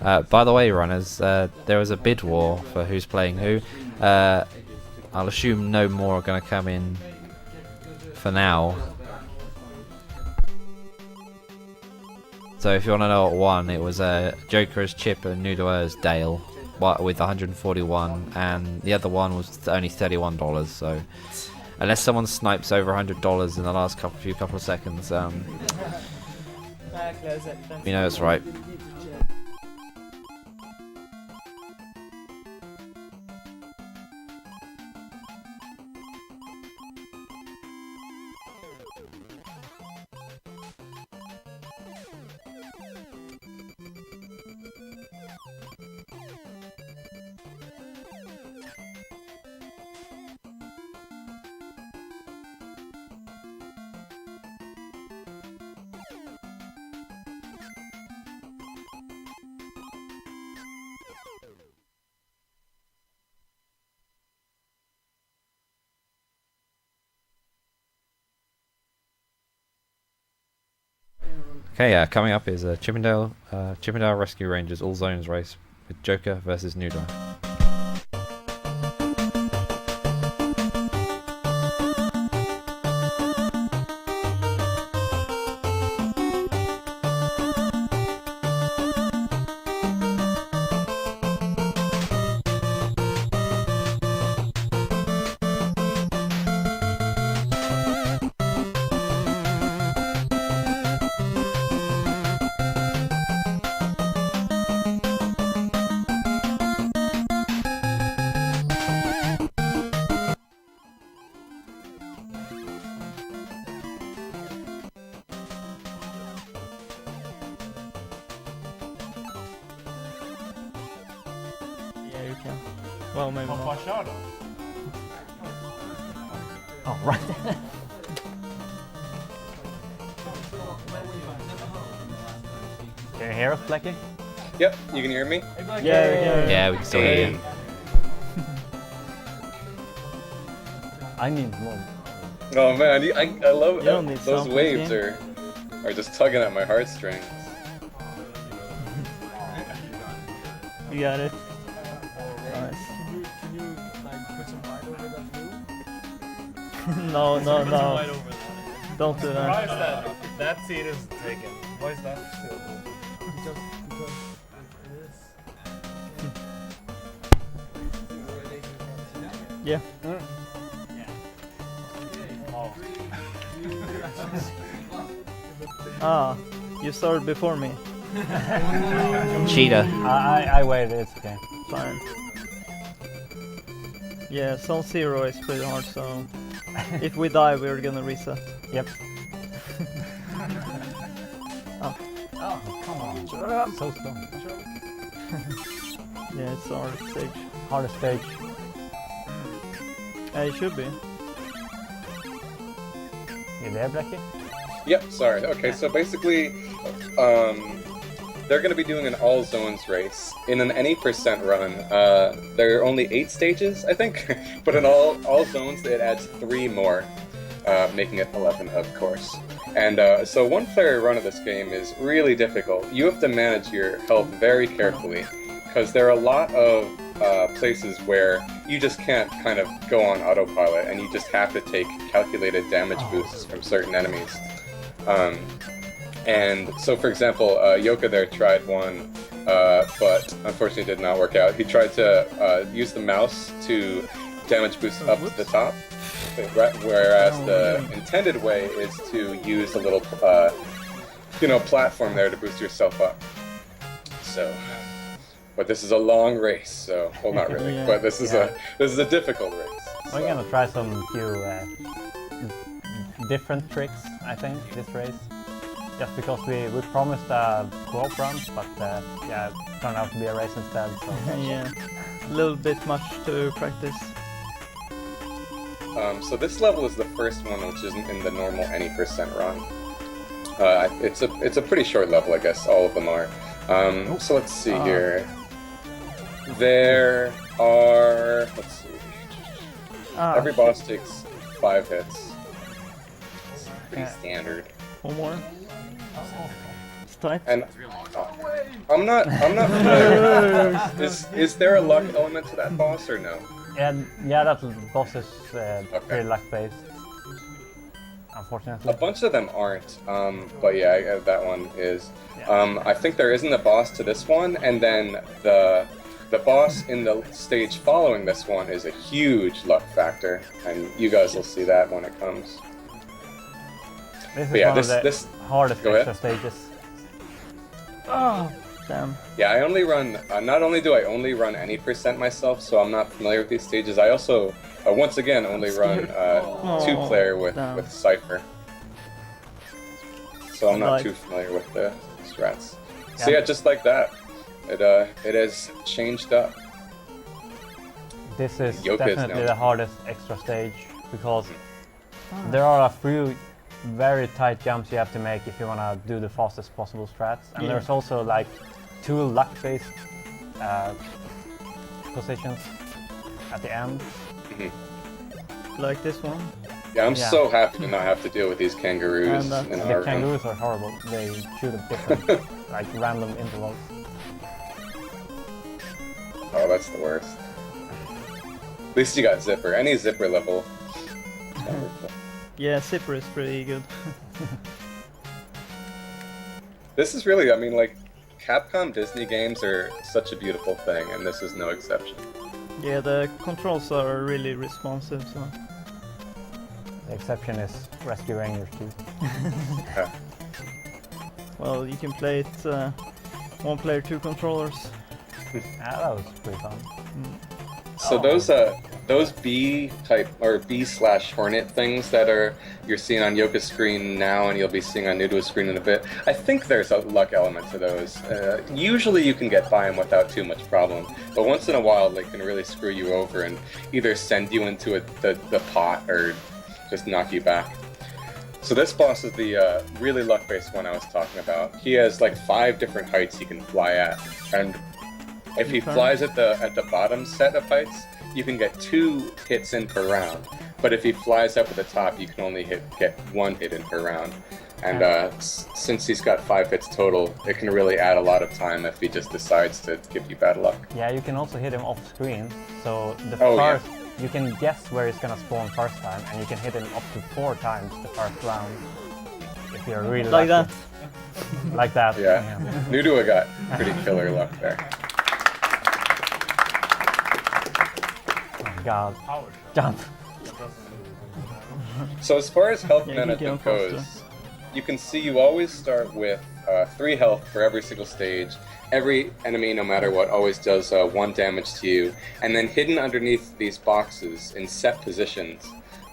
By the way, runners, there was a bid war for who's playing who. I'll assume no more are going to come in for now. So if you want to know what won, it was Joka as Chip and Nudua as Dale with 141, and the other one was only $31. So unless someone snipes over $100 in the last couple of seconds, you know it's right. Okay, coming up is Chippendale Rescue Rangers All Zones race with Joka versus Nudua. Yeah, you can. Well, maybe not. Oh, right. Can you hear us, Blackie? Yep, you can hear me? Yeah, we can still hear you. I need more. Oh man, I love those sound waves game. are just tugging at my heartstrings. You got it. Nice. Can you like put some light over that blue? No. Light over that. Don't do Why is that. that seat is taken? Why is that still? Because it is. Yeah. Oh. Ah, you started before me. Cheetah. I waited, it's okay. Fine. Yeah, Zone 0 is pretty hard, so if we die, we're gonna reset. Yep. Oh. Oh, come on. So slow. Yeah, it's our stage. Hardest stage. It should be. You there, Blackie? Yep, sorry. Okay, so basically, they're going to be doing an all zones race in an any percent run. There are only 8 stages, I think, but in all zones it adds 3 more, making it 11, of course. And so one player run of this game is really difficult. You have to manage your health very carefully, because there are a lot of places where you just can't kind of go on autopilot, and you just have to take calculated damage boosts from certain enemies. And so, for example, Joka there tried one, but unfortunately did not work out. He tried to use the mouse to damage boost up to the top, whereas the intended way is to use a little, platform there to boost yourself up. So, but this is a long race, so well, not really, Yeah. but this is a difficult race. We're gonna try some few different tricks, I think, this race. Just because we promised a co-op run, but yeah, it turned out to be a race instead. So. Yeah, a little bit much to practice. So this level is the first one, which isn't in the normal any percent run. It's a pretty short level, I guess. All of them are. So let's see here. There are. Let's see. Every boss takes 5 hits. It's pretty standard. One more. It's tight. And I'm not familiar. Is there a luck element to that boss or no? Yeah, that boss is pretty luck-based. Unfortunately. A bunch of them aren't, but yeah, that one is. Yeah. I think there isn't a boss to this one, and then the boss in the stage following this one is a huge luck factor, and you guys will see that when it comes. This is But yeah, one of the hardest Go extra ahead. stages. Oh, damn. Yeah, I only run. Not only do I only run any percent myself, so I'm not familiar with these stages. I also, once again, only run two-player with Cypher. So I'm not too familiar with the strats. So yeah, just like that, it has changed up. This is Joka is definitely now- the hardest extra stage because there are a few very tight jumps you have to make if you want to do the fastest possible strats, and there's also like 2 luck-based positions at the end. Like this one. Yeah, I'm Yeah. so happy to not have to deal with these kangaroos And in The our room. kangaroos are horrible. They shoot at different, like random intervals. Oh, that's the worst. At least you got Zipper. Any Zipper level. Yeah, Zipper is pretty good. This is really, I mean, like, Capcom Disney games are such a beautiful thing, and this is no exception. Yeah, the controls are really responsive, so... The exception is Rescue Rangers 2. Well, you can play it 1 player, 2 controllers. Yeah, that was pretty fun. So those B type or B/Hornet things that you're seeing on Yoka's screen now, and you'll be seeing on Nudua's screen in a bit. I think there's a luck element to those. Usually you can get by them without too much problem, but once in a while they can really screw you over and either send you into the pot or just knock you back. So this boss is the really luck-based one I was talking about. He has like 5 different heights he can fly at, and if he flies at the bottom set of heights, you can get 2 hits in per round. But if he flies up at the top, you can only get 1 hit in per round. And since he's got 5 hits total, it can really add a lot of time if he just decides to give you bad luck. Yeah, you can also hit him off screen. So the Oh, yeah. first, you can guess where he's gonna spawn first time, and you can hit him up to 4 times the first round. If you're really Like lucky. that. Like that. Yeah, Nudua got pretty killer luck there. Oh god. Jump. So as far as health Yeah, you can management go faster. goes, you can see you always start with 3 health for every single stage. Every enemy, no matter what, always does 1 damage to you. And then hidden underneath these boxes in set positions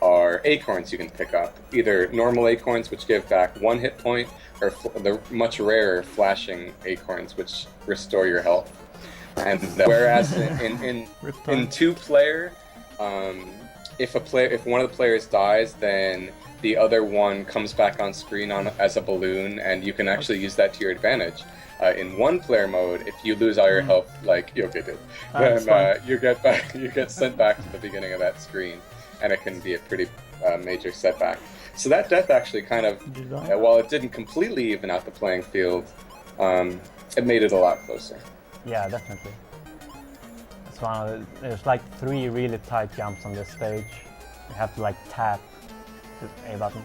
are acorns you can pick up. Either normal acorns, which give back 1 hit point, or the much rarer flashing acorns, which restore your health. And whereas in 2-player, if one of the players dies, then the other one comes back on screen as a balloon, and you can actually use that to your advantage. In 1-player mode, if you lose all your health, like Joka did, then you get sent back to the beginning of that screen, and it can be a pretty major setback. So that death actually kind of, while it didn't completely even out the playing field, it made it a lot closer. Yeah, definitely. It's one of the, there's like 3 really tight jumps on this stage. You have to like tap the A button.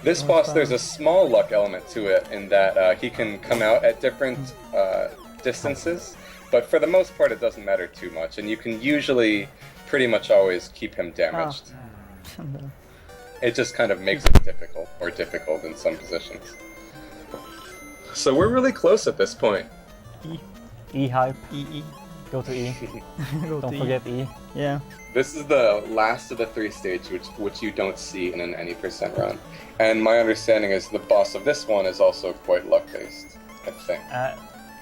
This boss, there's a small luck element to it in that he can come out at different distances, but for the most part it doesn't matter too much, and you can usually pretty much always keep him damaged. It just kind of makes it difficult in some positions. So we're really close at this point. E-hype. E. Go to E. Go Don't to forget E. Yeah. This is the last of the 3 stages which you don't see in an any percent run. And my understanding is the boss of this one is also quite luck-based, I think.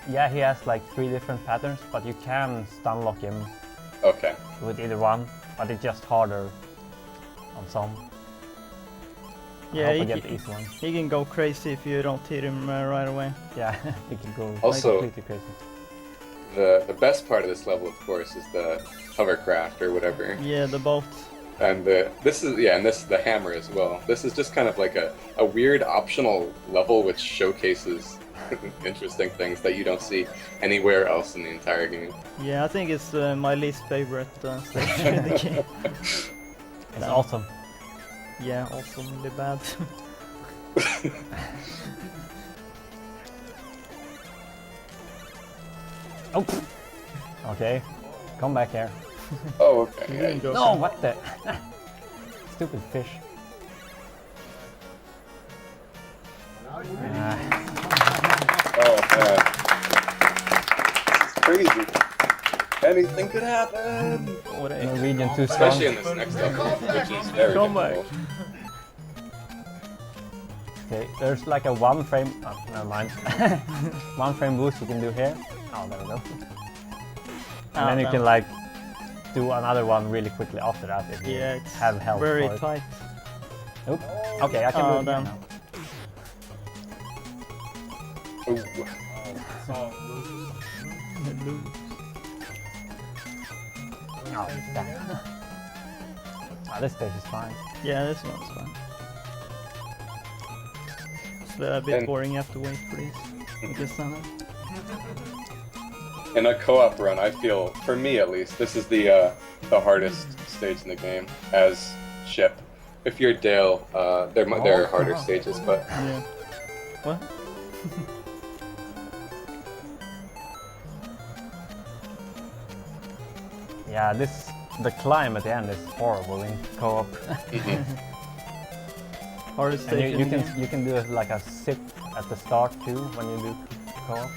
Yeah, he has like 3 different patterns, but you can stun lock him Okay. with either one, but it's just harder on some. Yeah, I hope I get the easy one. he can go crazy if you don't hit him right away. Yeah, he can go Also- completely crazy. The best part of this level, of course, is the hovercraft or whatever. Yeah, the boat. And this is the hammer as well. This is just kind of like a weird optional level which showcases interesting things that you don't see anywhere else in the entire game. Yeah, I think it's my least favorite stage in the game. It's awesome. Yeah, awesomely bad. Oh. Okay. Come back here. Oh, okay. You Yeah, didn't go No, so- what the? Stupid fish. Oh man, it's crazy. Anything could happen, What a- Norwegian too strong. especially in this next level, which is very Come back. difficult. Okay, there's like a 1 frame. Oh, never mind. 1 frame boost you can do here. Oh, there we go. And then you can like do another one really quickly after that if you Yeah, it's have health very for it. tight. Oop. Okay, I can Oh, do it damn. now. Ooh. So, Oh, damn. Oh, this stage is fine. Yeah, this one's fine. It's a bit And- boring. You have to wait for these. I guess not. In a co-op run, I feel, for me at least, this is the hardest stage in the game as Ship. If you're Dale, there are harder stages, but Yeah. What? Yeah, the climb at the end is horrible in co-op. Hardest And stage in the game. you can do like a sip at the start too when you do co-op.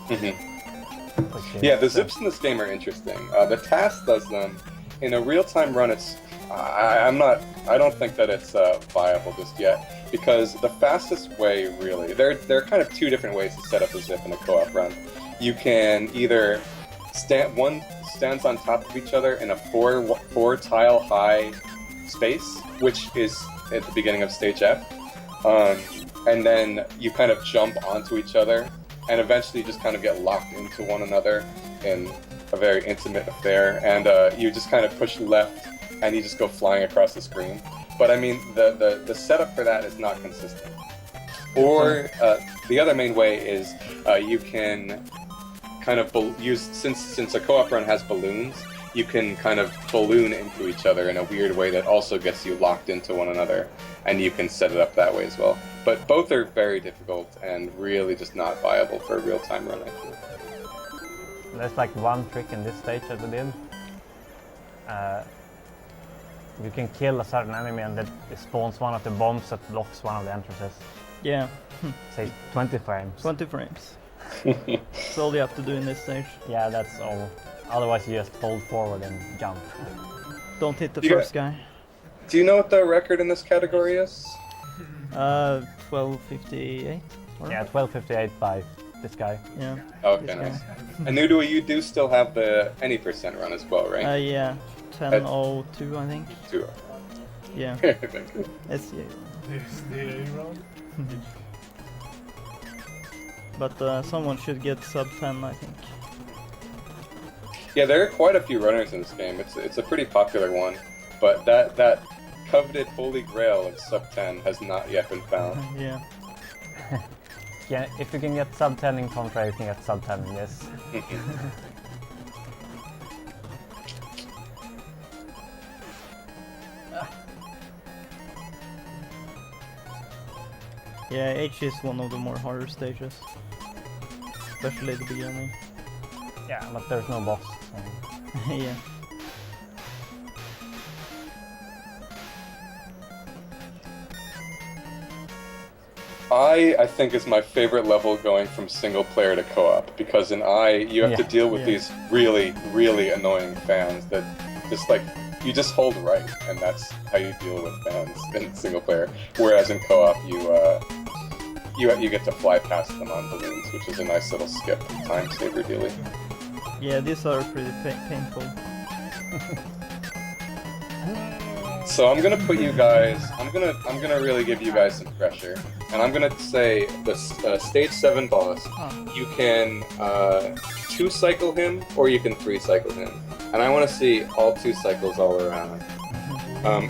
Which is, yeah, the zips in this game are interesting. The task does them in a real-time run. It's I don't think that it's viable just yet because the fastest way, really, there are kind of two different ways to set up a zip in a co-op run. You can either one stands on top of each other in a four tile high space, which is at the beginning of stage F, and then you kind of jump onto each other, and eventually you just kind of get locked into one another in a very intimate affair, and you just kind of push left, and you just go flying across the screen. But I mean, the setup for that is not consistent. Or the other main way is you can kind of use, since a co-op run has balloons, you can kind of balloon into each other in a weird way that also gets you locked into one another, and you can set it up that way as well. But both are very difficult and really just not viable for a real-time run, I think. There's like one trick in this stage that we did. You can kill a certain enemy and it spawns one of the bombs that blocks one of the entrances. Yeah, Say 20 frames. 20 frames. That's all you have to do in this stage. Yeah, that's all. Otherwise you just hold forward and jump. Don't hit the Yeah. first guy. Do you know what the record in this category is? 1258. or- Yeah, 1258 by this guy. Yeah. Okay, This guy. nice. And Nudua, you do still have the any percent run as well, right? Yeah. 10:02, I think. Two. Yeah. Thank you. SCA. This the round. But someone should get sub 10, I think. Yeah, there are quite a few runners in this game. It's a pretty popular one, but that coveted holy grail of sub 10 has not yet been found. Yeah. Yeah, if you can get sub 10 in Contra, you can get sub 10 in this. Yeah, H is one of the more harder stages. Especially at the beginning. Yeah, but there's no boss. So. Yeah. I think is my favorite level going from single player to co-op, because in you have to Yeah, deal with yeah. these really, really annoying fans that just like, you just hold right, and that's how you deal with fans in single player. Whereas in co-op, you get to fly past them on balloons, which is a nice little skip time saver dealy. Yeah, these are pretty painful. So I'm gonna put you guys. I'm gonna really give you guys some pressure, and I'm gonna say the stage 7 boss. Oh. You can 2 cycle him, or you can 3 cycle him, and I want to see all 2 cycles all around.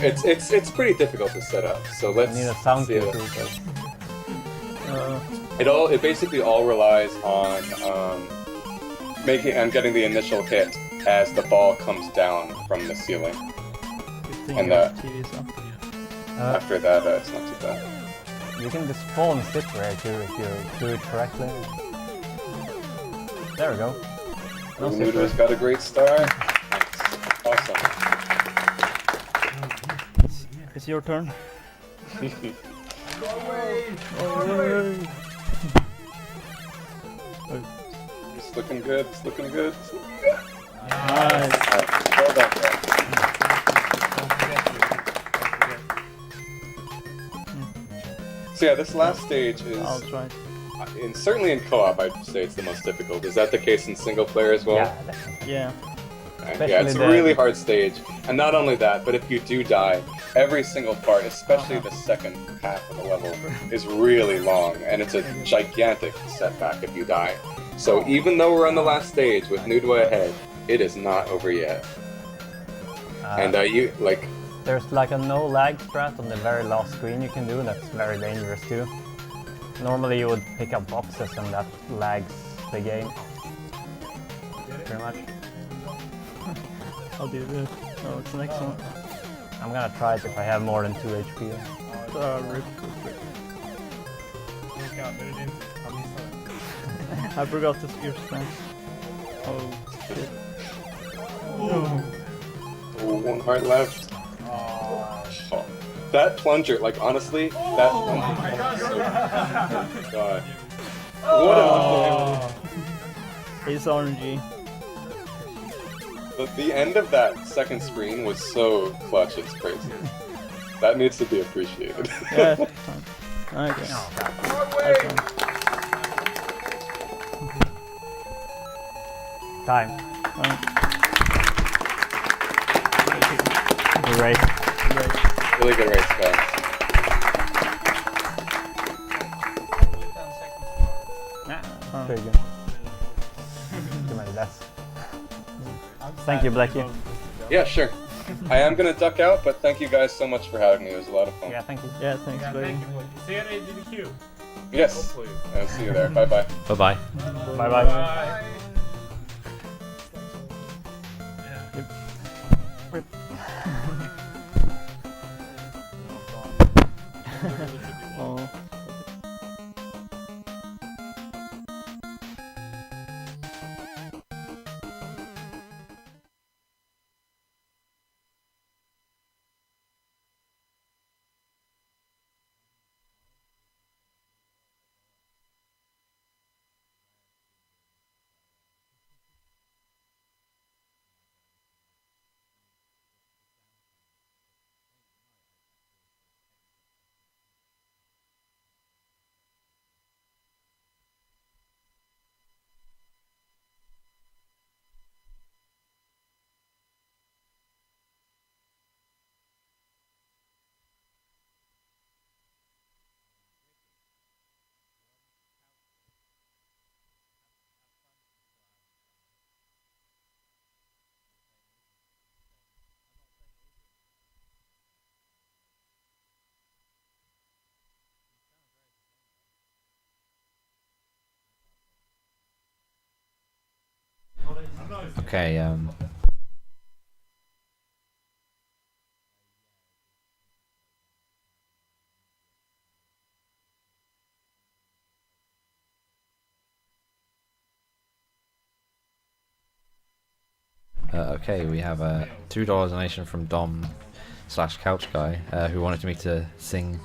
It's pretty difficult to set up. So let's I need a sound see cue it. too. So. It basically all relies on getting the initial hit as the ball comes down from the ceiling. And after that, it's not too bad. You can just spawn Citra too if you do it correctly. There we go. No Nudua's got a great start. Nice. Awesome. It's your turn. It's looking good. It's looking good. Nice. Well done, guys. So yeah, this last stage is, I'll try. certainly in co-op, I'd say it's the most difficult. Is that the case in single player as well? Yeah, definitely. Yeah. Yeah, it's a really hard stage. And not only that, but if you do die, every single part, especially the second half of the level, is really long, and it's a gigantic setback if you die. So even though we're on the last stage with Nudua ahead, it is not over yet. And there's like a no lag strat on the very last screen you can do that's very dangerous too. Normally you would pick up boxes and that lags the game. Pretty much. I'll do this. Oh, it's the next one. I'm gonna try it if I have more than 2 HP. Rip. I forgot to spear smash. Oh shit. No. Oh, one heart left. Oh, that plunger, like honestly, that plunger. Oh my god. What an unbelievable. It's RNG. The end of that second screen was so clutch, it's crazy. That needs to be appreciated. Yeah. Okay. Oh, God. That's fine. Time. Fine. The race. Really good race, guys. Pretty good. Do my best. Thank you, Blackie. Yeah, sure. I am gonna duck out, but thank you guys so much for having me. It was a lot of fun. Yeah, thank you. Yeah, thanks, buddy. See you at AGDQ. Yes. Hopefully. I'll see you there. Bye bye. Bye-bye. Bye-bye. Bye. Oh. Okay, okay, we have a $2 donation from Dom/Couch Guy, who wanted me to sing